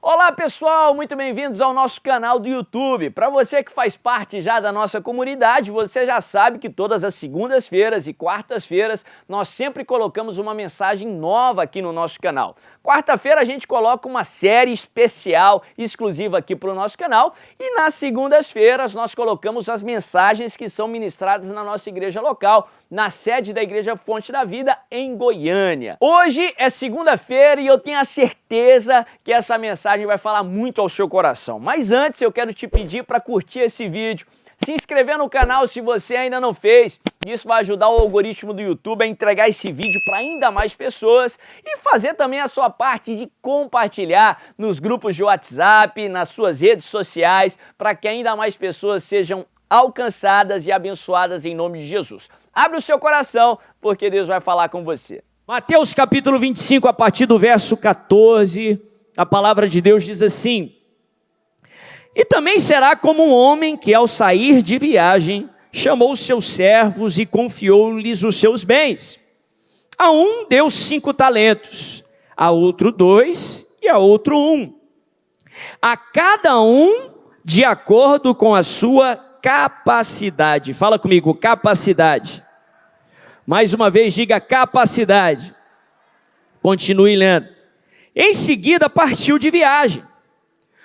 Olá pessoal, muito bem-vindos ao nosso canal do YouTube. Para você que faz parte já da nossa comunidade, você já sabe que todas as segundas-feiras e quartas-feiras nós sempre colocamos uma mensagem nova aqui no nosso canal. Quarta-feira a gente coloca uma série especial, exclusiva aqui para o nosso canal, e nas segundas-feiras nós colocamos as mensagens que são ministradas na nossa igreja local, na sede da Igreja Fonte da Vida, em Goiânia. Hoje é segunda-feira e eu tenho a certeza que essa mensagem vai falar muito ao seu coração. Mas antes eu quero te pedir para curtir esse vídeo, se inscrever no canal se você ainda não fez. Isso vai ajudar o algoritmo do YouTube a entregar esse vídeo para ainda mais pessoas e fazer também a sua parte de compartilhar nos grupos de WhatsApp, nas suas redes sociais, para que ainda mais pessoas sejam alcançadas e abençoadas em nome de Jesus. Abre o seu coração, porque Deus vai falar com você. Mateus capítulo 25, a partir do verso 14, a palavra de Deus diz assim: E também será como um homem que ao sair de viagem, chamou os seus servos e confiou-lhes os seus bens. A um deu 5 talentos, a outro 2 e a outro 1. A cada um de acordo com a sua capacidade. Fala comigo, capacidade. Mais uma vez, diga capacidade. Continue lendo. Em seguida, partiu de viagem.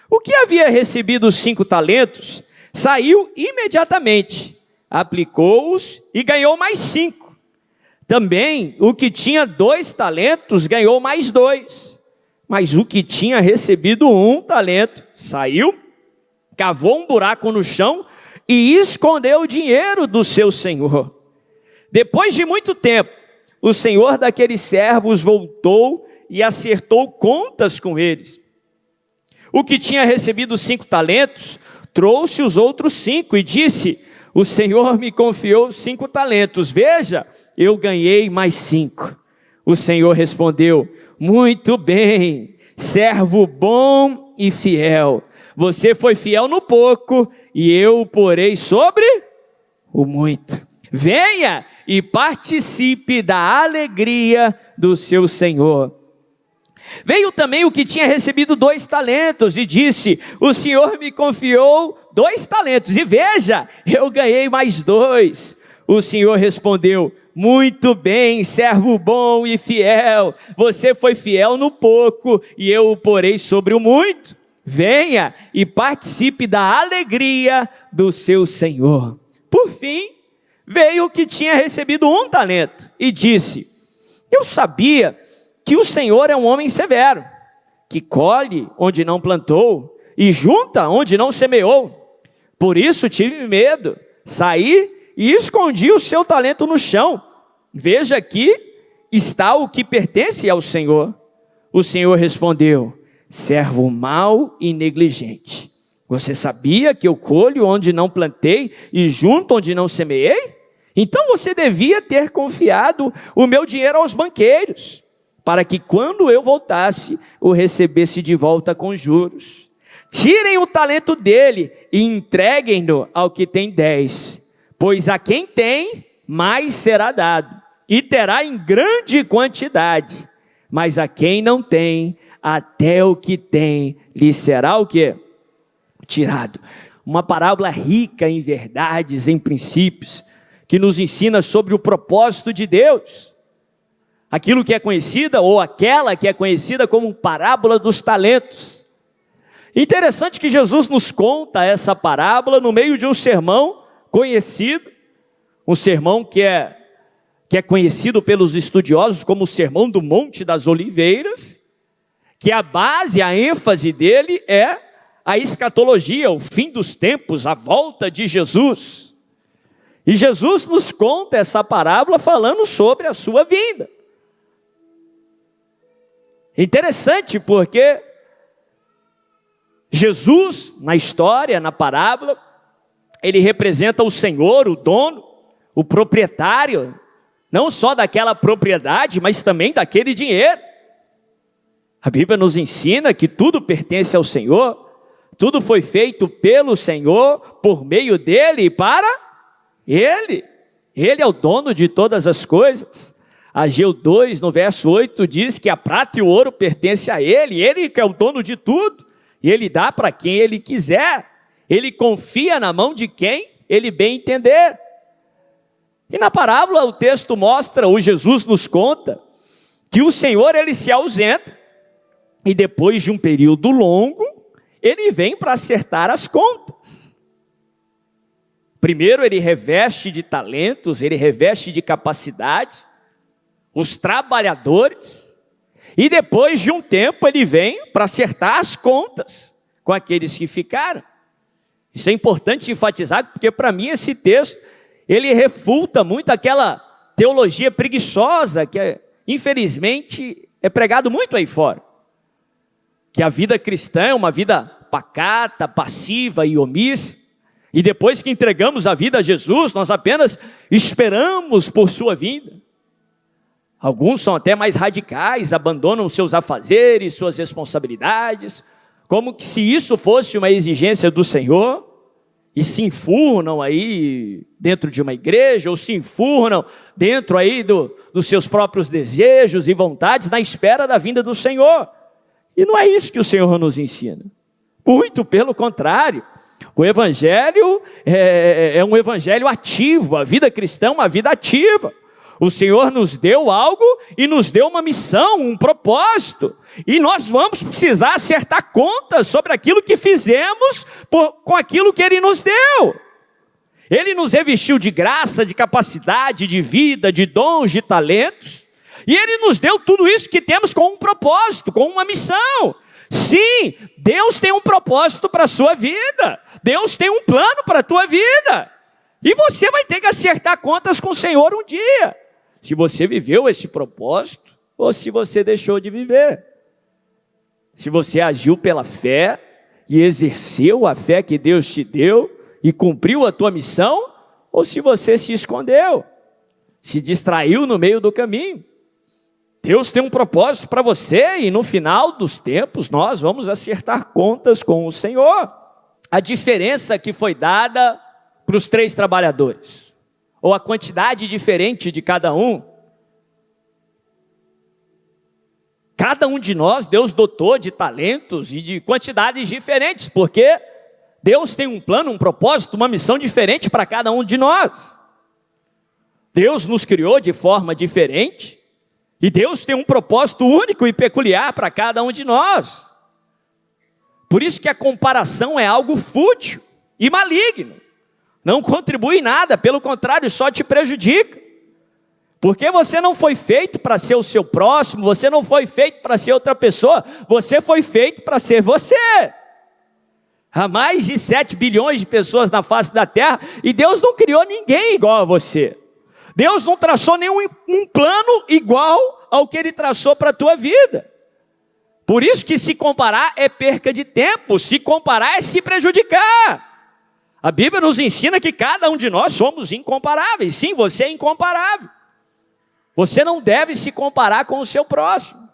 O que havia recebido os 5 talentos, saiu imediatamente, aplicou-os e ganhou mais 5. Também, o que tinha 2 talentos, ganhou mais 2. Mas o que tinha recebido 1 talento, saiu, cavou um buraco no chão e escondeu o dinheiro do seu senhor. Depois de muito tempo, o senhor daqueles servos voltou e acertou contas com eles. O que tinha recebido 5 talentos, trouxe os outros 5 e disse: O senhor me confiou 5 talentos, veja, eu ganhei mais 5. O senhor respondeu: Muito bem, servo bom e fiel. Você foi fiel no pouco e eu o porei sobre o muito. Venha e participe da alegria do seu senhor. Veio também o que tinha recebido 2 talentos e disse: O senhor me confiou 2 talentos e veja, eu ganhei mais 2. O senhor respondeu: Muito bem, servo bom e fiel. Você foi fiel no pouco e eu o porei sobre o muito. Venha e participe da alegria do seu senhor. Por fim, veio o que tinha recebido 1 talento e disse: Eu sabia que o Senhor é um homem severo, que colhe onde não plantou e junta onde não semeou. Por isso tive medo, saí e escondi o seu talento no chão. Veja aqui está o que pertence ao Senhor. O Senhor respondeu: Servo mau e negligente. Você sabia que eu colho onde não plantei e junto onde não semeei? Então você devia ter confiado o meu dinheiro aos banqueiros, para que quando eu voltasse, o recebesse de volta com juros. Tirem o talento dele e entreguem-no ao que tem 10, pois a quem tem, mais será dado, e terá em grande quantidade. Mas a quem não tem, até o que tem, lhe será o quê? Tirado. Uma parábola rica em verdades, em princípios, que nos ensina sobre o propósito de Deus. Aquilo que é conhecida, ou aquela que é conhecida como parábola dos talentos. Interessante que Jesus nos conta essa parábola no meio de um sermão conhecido, um sermão que é conhecido pelos estudiosos como o Sermão do Monte das Oliveiras, que a base, a ênfase dele é a escatologia, o fim dos tempos, a volta de Jesus. E Jesus nos conta essa parábola falando sobre a sua vinda. Interessante porque Jesus, na história, na parábola, ele representa o Senhor, o dono, o proprietário, não só daquela propriedade, mas também daquele dinheiro. A Bíblia nos ensina que tudo pertence ao Senhor, tudo foi feito pelo Senhor, por meio dele e para Ele. Ele é o dono de todas as coisas. Ageu 2, no verso 8, diz que a prata e o ouro pertencem a Ele, Ele que é o dono de tudo. e Ele dá para quem Ele quiser. Ele confia na mão de quem Ele bem entender. E na parábola o texto mostra, ou Jesus nos conta, que o Senhor Ele se ausenta, e depois de um período longo, Ele vem para acertar as contas. Primeiro Ele reveste de talentos, Ele reveste de capacidade os trabalhadores, e depois de um tempo Ele vem para acertar as contas com aqueles que ficaram. Isso é importante enfatizar, porque para mim esse texto, ele refuta muito aquela teologia preguiçosa que infelizmente é pregado muito aí fora. Que a vida cristã é uma vida pacata, passiva e omissa, e depois que entregamos a vida a Jesus, nós apenas esperamos por sua vinda. Alguns são até mais radicais, abandonam seus afazeres, suas responsabilidades, como que se isso fosse uma exigência do Senhor, e se enfurnam aí dentro de uma igreja, ou se enfurnam dentro aí dos seus próprios desejos e vontades, na espera da vinda do Senhor. E não é isso que o Senhor nos ensina. Muito pelo contrário. O Evangelho é um Evangelho ativo, a vida cristã é uma vida ativa. O Senhor nos deu algo e nos deu uma missão, um propósito. E nós vamos precisar acertar contas sobre aquilo que fizemos com aquilo que Ele nos deu. Ele nos revestiu de graça, de capacidade, de vida, de dons, de talentos. E Ele nos deu tudo isso que temos com um propósito, com uma missão. Sim, Deus tem um propósito para a sua vida. Deus tem um plano para a tua vida. E você vai ter que acertar contas com o Senhor um dia. Se você viveu esse propósito, ou se você deixou de viver. Se você agiu pela fé, e exerceu a fé que Deus te deu, e cumpriu a tua missão, ou se você se escondeu, se distraiu no meio do caminho. Deus tem um propósito para você, e no final dos tempos, nós vamos acertar contas com o Senhor. A diferença que foi dada para os 3 trabalhadores, ou a quantidade diferente de cada um. Cada um de nós, Deus dotou de talentos e de quantidades diferentes, porque Deus tem um plano, um propósito, uma missão diferente para cada um de nós. Deus nos criou de forma diferente, e Deus tem um propósito único e peculiar para cada um de nós. Por isso que a comparação é algo fútil e maligno. Não contribui em nada, pelo contrário, só te prejudica. Porque você não foi feito para ser o seu próximo, você não foi feito para ser outra pessoa, você foi feito para ser você. Há mais de 7 bilhões de pessoas na face da terra, e Deus não criou ninguém igual a você. Deus não traçou nenhum plano igual ao que Ele traçou para a tua vida. Por isso que se comparar é perca de tempo, se comparar é se prejudicar. A Bíblia nos ensina que cada um de nós somos incomparáveis. Sim, você é incomparável. Você não deve se comparar com o seu próximo.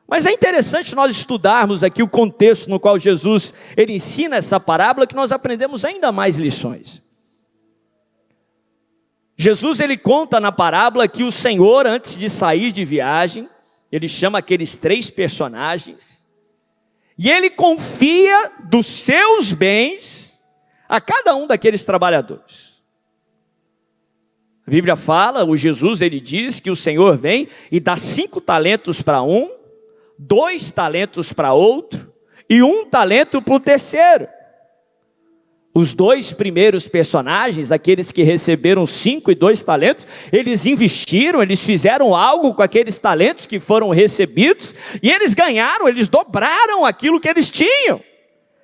Mas é interessante nós estudarmos aqui o contexto no qual Jesus ele ensina essa parábola, que nós aprendemos ainda mais lições. Jesus ele conta na parábola que o Senhor, antes de sair de viagem, ele chama aqueles 3 personagens, e ele confia dos seus bens a cada um daqueles trabalhadores. A Bíblia fala, o Jesus ele diz que o Senhor vem e dá 5 talentos para um, 2 talentos para outro e 1 talento para o terceiro. Os 2 primeiros personagens, aqueles que receberam 5 e 2 talentos, eles investiram, eles fizeram algo com aqueles talentos que foram recebidos, e eles ganharam, eles dobraram aquilo que eles tinham.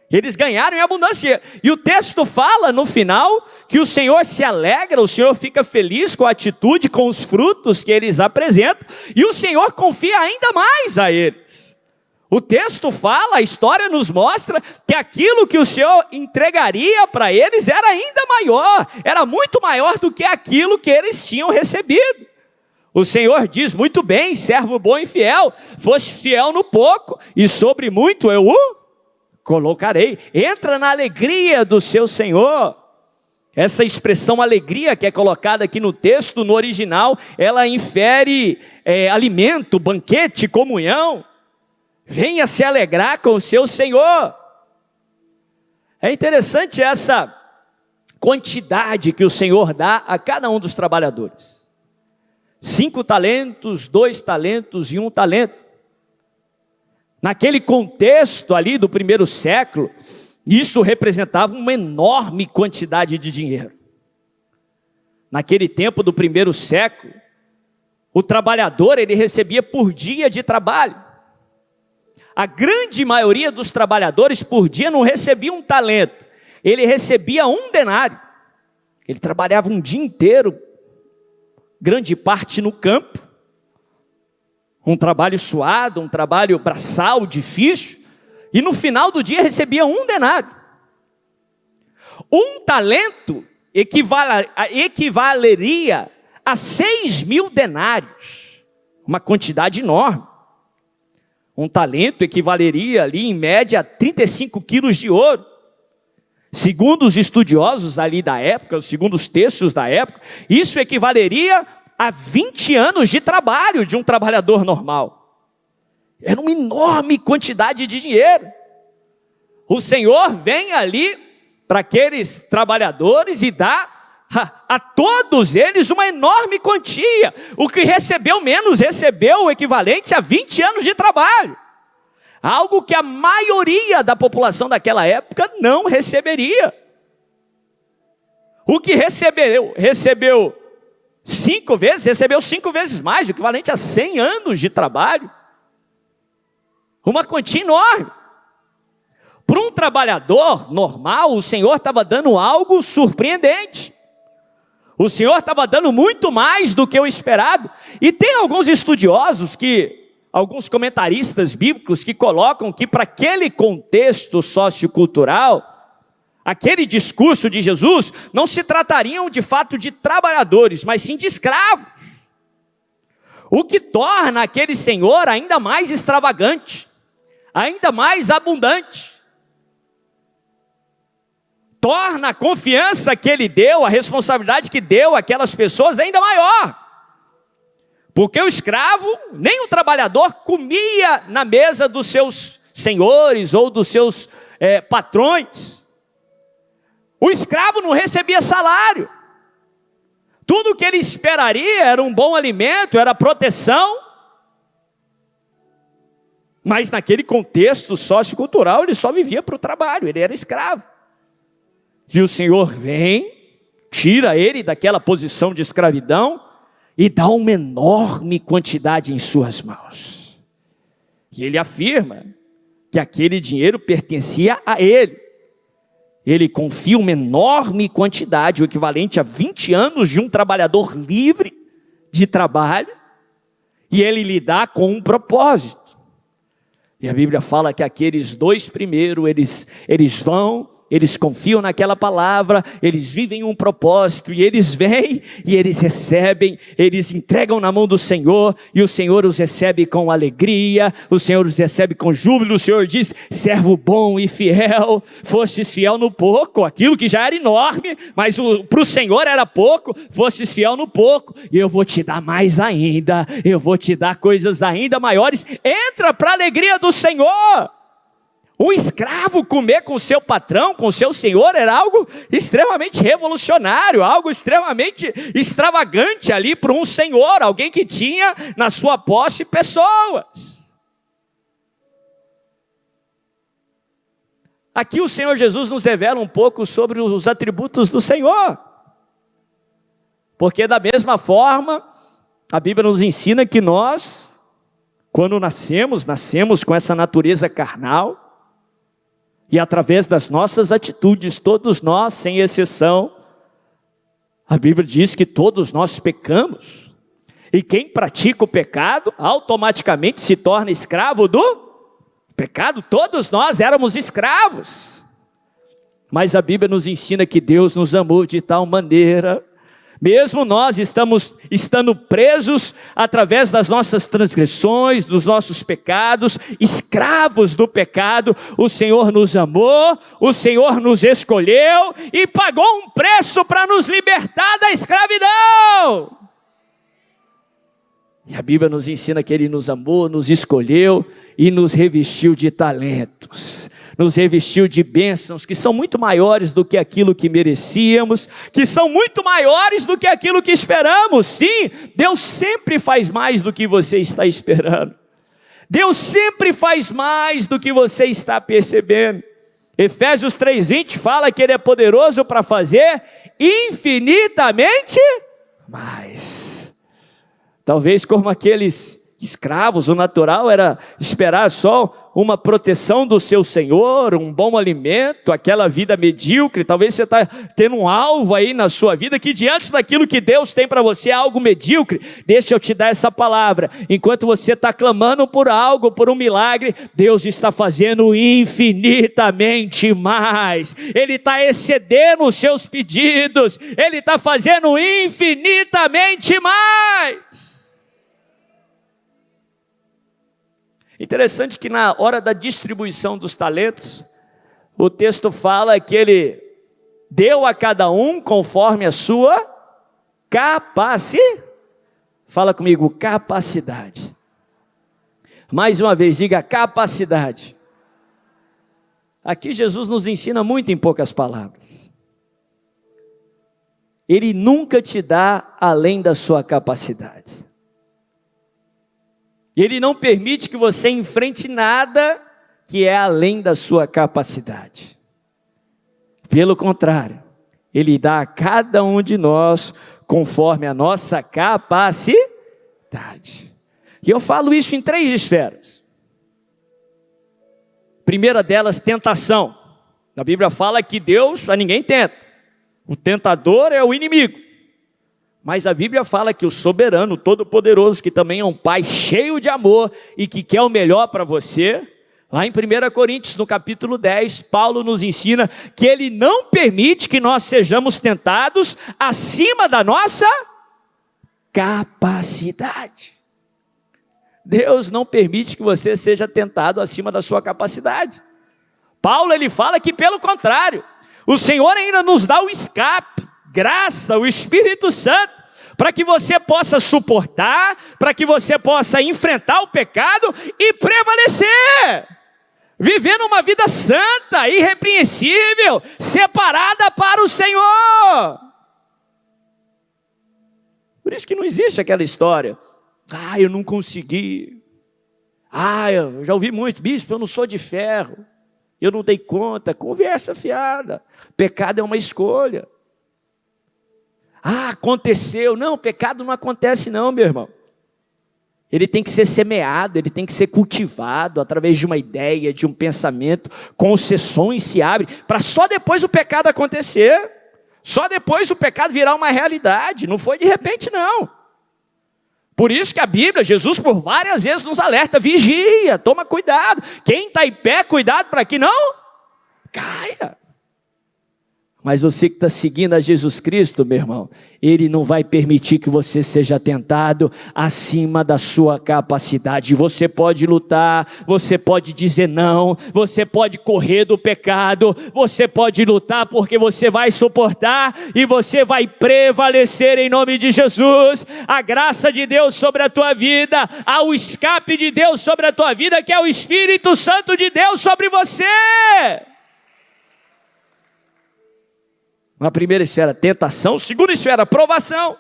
Eles ganharam em abundância. E o texto fala no final que o Senhor se alegra, o Senhor fica feliz com a atitude, com os frutos que eles apresentam, e o Senhor confia ainda mais a eles. O texto fala, a história nos mostra que aquilo que o Senhor entregaria para eles era ainda maior, era muito maior do que aquilo que eles tinham recebido. O Senhor diz, muito bem, servo bom e fiel, foste fiel no pouco, e sobre muito eu o colocarei. Entra na alegria do seu Senhor. Essa expressão alegria que é colocada aqui no texto, no original, ela infere alimento, banquete, comunhão. venha se alegrar com o seu senhor. É interessante essa quantidade que o Senhor dá a cada um dos trabalhadores. 5 talentos, 2 talentos e 1 talento. Naquele contexto ali do primeiro século, isso representava uma enorme quantidade de dinheiro. Naquele tempo do primeiro século, o trabalhador ele recebia por dia de trabalho. A grande maioria dos trabalhadores por dia não recebia 1 talento, ele recebia 1 denário. Ele trabalhava um dia inteiro, grande parte no campo, um trabalho suado, um trabalho braçal, difícil, e no final do dia recebia 1 denário. 1 talento equivaleria a 6.000 denários, uma quantidade enorme. 1 talento equivaleria ali em média a 35 quilos de ouro. Segundo os estudiosos ali da época, segundo os textos da época, isso equivaleria a 20 anos de trabalho de um trabalhador normal. Era uma enorme quantidade de dinheiro. O Senhor vem ali para aqueles trabalhadores e dá a todos eles uma enorme quantia. O que recebeu menos, recebeu o equivalente a 20 anos de trabalho. Algo que a maioria da população daquela época não receberia. O que recebeu 5 vezes, recebeu 5 vezes mais, o equivalente a 100 anos de trabalho. Uma quantia enorme. Para um trabalhador normal, o Senhor estava dando algo surpreendente. O Senhor estava dando muito mais do que o esperado. E tem alguns estudiosos alguns comentaristas bíblicos que colocam que para aquele contexto sociocultural, aquele discurso de Jesus, não se tratariam de fato de trabalhadores, mas sim de escravos. O que torna aquele Senhor ainda mais extravagante, ainda mais abundante. Torna a confiança que ele deu, a responsabilidade que deu àquelas pessoas ainda maior. Porque o escravo, nem o trabalhador, comia na mesa dos seus senhores ou dos seus patrões. O escravo não recebia salário. Tudo o que ele esperaria era um bom alimento, era proteção. Mas naquele contexto sociocultural, ele só vivia para o trabalho, ele era escravo. E o Senhor vem, tira ele daquela posição de escravidão e dá uma enorme quantidade em suas mãos. E ele afirma que aquele dinheiro pertencia a ele. Ele confia uma enorme quantidade, o equivalente a 20 anos de um trabalhador livre de trabalho, e ele lhe dá com um propósito. E a Bíblia fala que aqueles 2 primeiros, eles vão, eles confiam naquela palavra, eles vivem um propósito, e eles vêm, e eles recebem, eles entregam na mão do Senhor, e o Senhor os recebe com alegria, o Senhor os recebe com júbilo. O Senhor diz: servo bom e fiel, fostes fiel no pouco, aquilo que já era enorme, mas para o Senhor era pouco, fostes fiel no pouco, e eu vou te dar mais ainda, eu vou te dar coisas ainda maiores. Entra para a alegria do Senhor. O escravo comer com o seu patrão, com o seu senhor, era algo extremamente revolucionário, algo extremamente extravagante ali para um senhor, alguém que tinha na sua posse pessoas. Aqui o Senhor Jesus nos revela um pouco sobre os atributos do Senhor. Porque da mesma forma, a Bíblia nos ensina que nós, quando nascemos com essa natureza carnal, e através das nossas atitudes, todos nós, sem exceção, a Bíblia diz que todos nós pecamos. E quem pratica o pecado, automaticamente se torna escravo do pecado. Todos nós éramos escravos. Mas a Bíblia nos ensina que Deus nos amou de tal maneira, mesmo nós estando presos através das nossas transgressões, dos nossos pecados, escravos do pecado, o Senhor nos amou, o Senhor nos escolheu e pagou um preço para nos libertar da escravidão. E a Bíblia nos ensina que Ele nos amou, nos escolheu e nos revestiu de talentos, nos revestiu de bênçãos que são muito maiores do que aquilo que merecíamos, que são muito maiores do que aquilo que esperamos. Sim, Deus sempre faz mais do que você está esperando. Deus sempre faz mais do que você está percebendo. Efésios 3:20 fala que Ele é poderoso para fazer infinitamente mais. Talvez como aqueles escravos, o natural era esperar só uma proteção do seu senhor, um bom alimento, aquela vida medíocre. Talvez você está tendo um alvo aí na sua vida que diante daquilo que Deus tem para você é algo medíocre. Deixa eu te dar essa palavra. Enquanto você está clamando por algo, por um milagre, Deus está fazendo infinitamente mais. Ele está excedendo os seus pedidos. Ele está fazendo infinitamente mais. Interessante que na hora da distribuição dos talentos, o texto fala que Ele deu a cada um conforme a sua capacidade. Fala comigo, capacidade. Mais uma vez, diga capacidade. Aqui Jesus nos ensina muito em poucas palavras. Ele nunca te dá além da sua capacidade. Ele não permite que você enfrente nada que é além da sua capacidade. Pelo contrário, Ele dá a cada um de nós conforme a nossa capacidade. E eu falo isso em 3 esferas. Primeira delas, tentação. A Bíblia fala que Deus a ninguém tenta. O tentador é o inimigo. Mas a Bíblia fala que o soberano, o todo-poderoso, que também é um pai cheio de amor e que quer o melhor para você, lá em 1 Coríntios, no capítulo 10, Paulo nos ensina que Ele não permite que nós sejamos tentados acima da nossa capacidade. Deus não permite que você seja tentado acima da sua capacidade. Paulo, ele fala que pelo contrário, o Senhor ainda nos dá o escape, graça, o Espírito Santo, para que você possa suportar, para que você possa enfrentar o pecado e prevalecer, vivendo uma vida santa, irrepreensível, separada para o Senhor. Por isso que não existe aquela história, eu não consegui, eu já ouvi muito, bispo, eu não sou de ferro, eu não dei conta. Conversa fiada, pecado é uma escolha. Aconteceu. Não, pecado não acontece não, meu irmão. Ele tem que ser semeado, ele tem que ser cultivado através de uma ideia, de um pensamento. Concessões se abrem para só depois o pecado acontecer. Só depois o pecado virar uma realidade. Não foi de repente não. Por isso que a Bíblia, Jesus por várias vezes nos alerta, vigia, toma cuidado. Quem está em pé, cuidado para que não caia. Mas você que está seguindo a Jesus Cristo, meu irmão, Ele não vai permitir que você seja tentado acima da sua capacidade. Você pode lutar, você pode dizer não, você pode correr do pecado, você pode lutar porque você vai suportar e você vai prevalecer em nome de Jesus. A graça de Deus sobre a tua vida, há o escape de Deus sobre a tua vida, que é o Espírito Santo de Deus sobre você. Na primeira esfera, tentação. Segunda esfera, provação,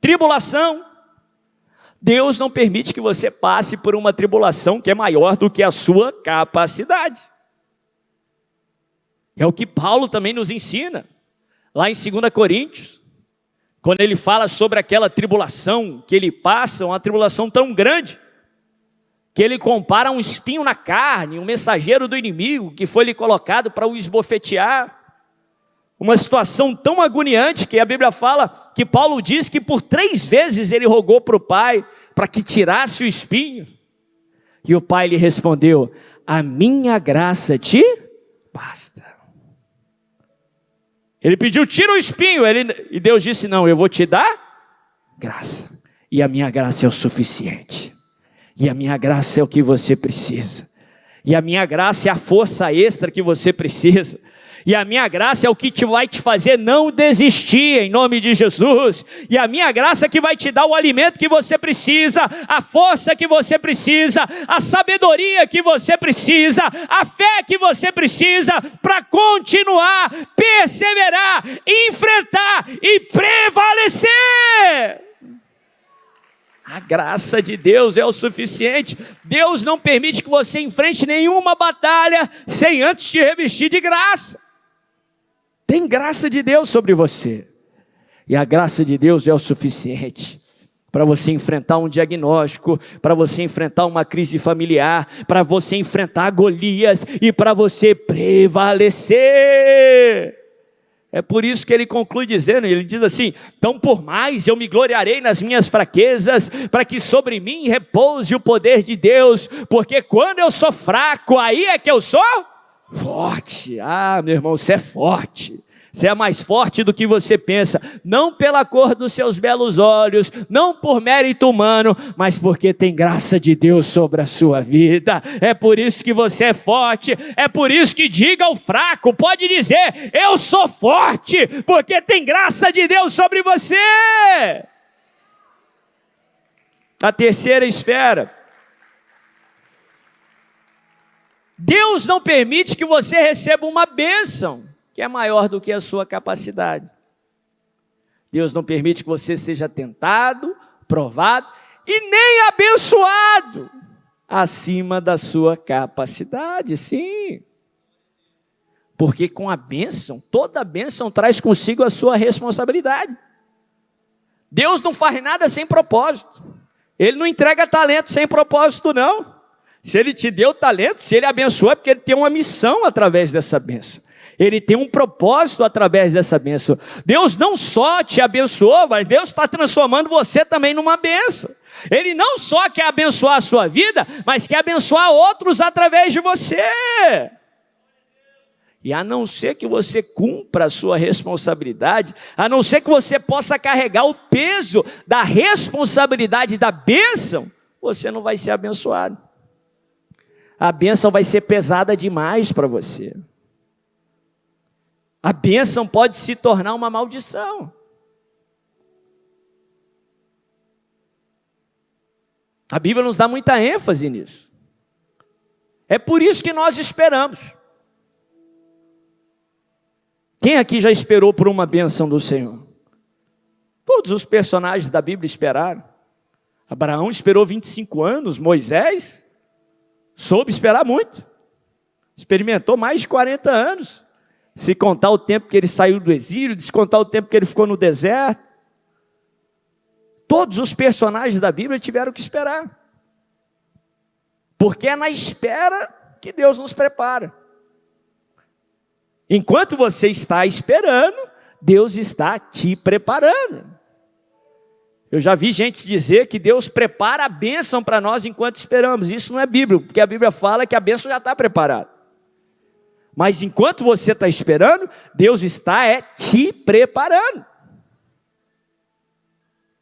tribulação. Deus não permite que você passe por uma tribulação que é maior do que a sua capacidade. É o que Paulo também nos ensina, lá em 2 Coríntios, quando ele fala sobre aquela tribulação que ele passa, uma tribulação tão grande, que ele compara um espinho na carne, um mensageiro do inimigo, que foi lhe colocado para o esbofetear. Uma situação tão agoniante que a Bíblia fala que Paulo diz que por 3 vezes ele rogou para o pai para que tirasse o espinho. E o pai lhe respondeu: a minha graça te basta. Ele pediu, tira o espinho, e Deus disse, não, eu vou te dar graça. E a minha graça é o suficiente. E a minha graça é o que você precisa. E a minha graça é a força extra que você precisa. E a minha graça é o que vai te fazer não desistir, em nome de Jesus. E a minha graça é que vai te dar o alimento que você precisa, a força que você precisa, a sabedoria que você precisa, a fé que você precisa para continuar, perseverar, enfrentar e prevalecer. A graça de Deus é o suficiente. Deus não permite que você enfrente nenhuma batalha sem antes te revestir de graça. Tem graça de Deus sobre você. E a graça de Deus é o suficiente para você enfrentar um diagnóstico, para você enfrentar uma crise familiar, para você enfrentar Golias e para você prevalecer. É por isso que ele conclui dizendo, ele diz assim: então por mais eu me gloriarei nas minhas fraquezas, para que sobre mim repouse o poder de Deus, porque quando eu sou fraco, aí é que eu sou forte. Ah, meu irmão, você é forte. Você é mais forte do que você pensa, não pela cor dos seus belos olhos, não por mérito humano, mas porque tem graça de Deus sobre a sua vida. É por isso que você é forte, é por isso que diga ao fraco, pode dizer, eu sou forte, porque tem graça de Deus sobre você. A terceira esfera. Deus não permite que você receba uma bênção que é maior do que a sua capacidade. Deus não permite que você seja tentado, provado e nem abençoado acima da sua capacidade, sim. Porque com a bênção, toda bênção traz consigo a sua responsabilidade. Deus não faz nada sem propósito. Ele não entrega talento sem propósito, não. Se Ele te deu talento, se Ele abençoou, é porque Ele tem uma missão através dessa bênção. Ele tem um propósito através dessa bênção. Deus não só te abençoou, mas Deus está transformando você também numa bênção. Ele não só quer abençoar a sua vida, mas quer abençoar outros através de você. E a não ser que você cumpra a sua responsabilidade, a não ser que você possa carregar o peso da responsabilidade da bênção, você não vai ser abençoado. A bênção vai ser pesada demais para você. A bênção pode se tornar uma maldição. A Bíblia nos dá muita ênfase nisso. É por isso que nós esperamos. Quem aqui já esperou por uma bênção do Senhor? Todos os personagens da Bíblia esperaram. Abraão esperou 25 anos, Moisés soube esperar muito. Experimentou mais de 40 anos. Se contar o tempo que ele saiu do exílio, descontar o tempo que ele ficou no deserto. Todos os personagens da Bíblia tiveram que esperar. Porque é na espera que Deus nos prepara. Enquanto você está esperando, Deus está te preparando. Eu já vi gente dizer que Deus prepara a bênção para nós enquanto esperamos. Isso não é bíblico, porque a Bíblia fala que a bênção já está preparada. Mas enquanto você está esperando, Deus está te preparando.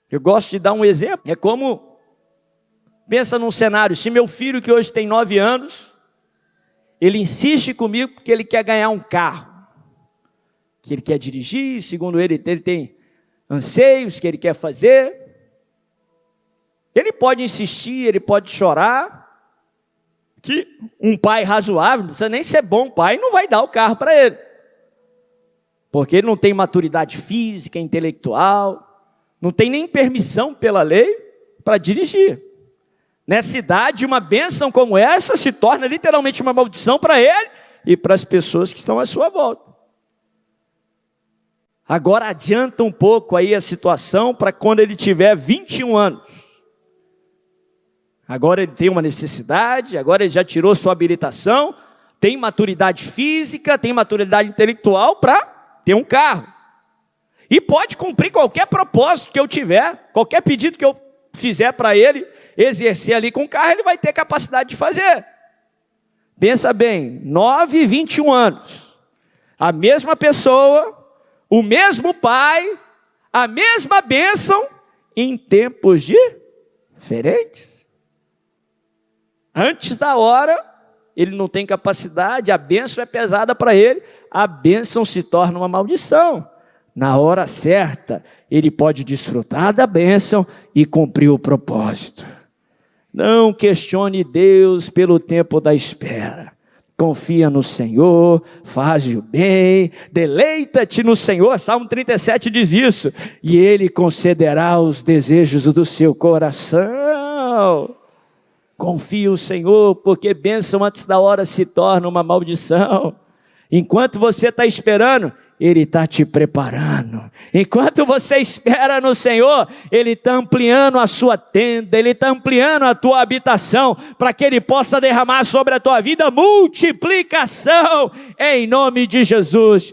Eu gosto de dar um exemplo. É como, pensa num cenário, se meu filho que hoje tem 9 anos, ele insiste comigo porque ele quer ganhar um carro. Que ele quer dirigir, segundo ele tem anseios que ele quer fazer. Ele pode insistir, ele pode chorar. Que um pai razoável, não precisa nem ser bom pai, não vai dar o carro para ele. Porque ele não tem maturidade física, intelectual, não tem nem permissão pela lei para dirigir. Nessa idade, uma bênção como essa se torna literalmente uma maldição para ele e para as pessoas que estão à sua volta. Agora adianta um pouco aí a situação para quando ele tiver 21 anos. Agora ele tem uma necessidade, agora ele já tirou sua habilitação, tem maturidade física, tem maturidade intelectual para ter um carro. E pode cumprir qualquer propósito que eu tiver, qualquer pedido que eu fizer para ele exercer ali com o carro, ele vai ter capacidade de fazer. Pensa bem, 9 e 21 anos, a mesma pessoa, o mesmo pai, a mesma bênção, em tempos diferentes. Antes da hora, ele não tem capacidade, a bênção é pesada para ele, a bênção se torna uma maldição. Na hora certa, ele pode desfrutar da bênção e cumprir o propósito. Não questione Deus pelo tempo da espera. Confia no Senhor, faz o bem, deleita-te no Senhor. Salmo 37 diz isso. E Ele concederá os desejos do seu coração. Confia o Senhor, porque bênção antes da hora se torna uma maldição. Enquanto você está esperando, Ele está te preparando. Enquanto você espera no Senhor, Ele está ampliando a sua tenda, Ele está ampliando a tua habitação, para que Ele possa derramar sobre a tua vida multiplicação, em nome de Jesus.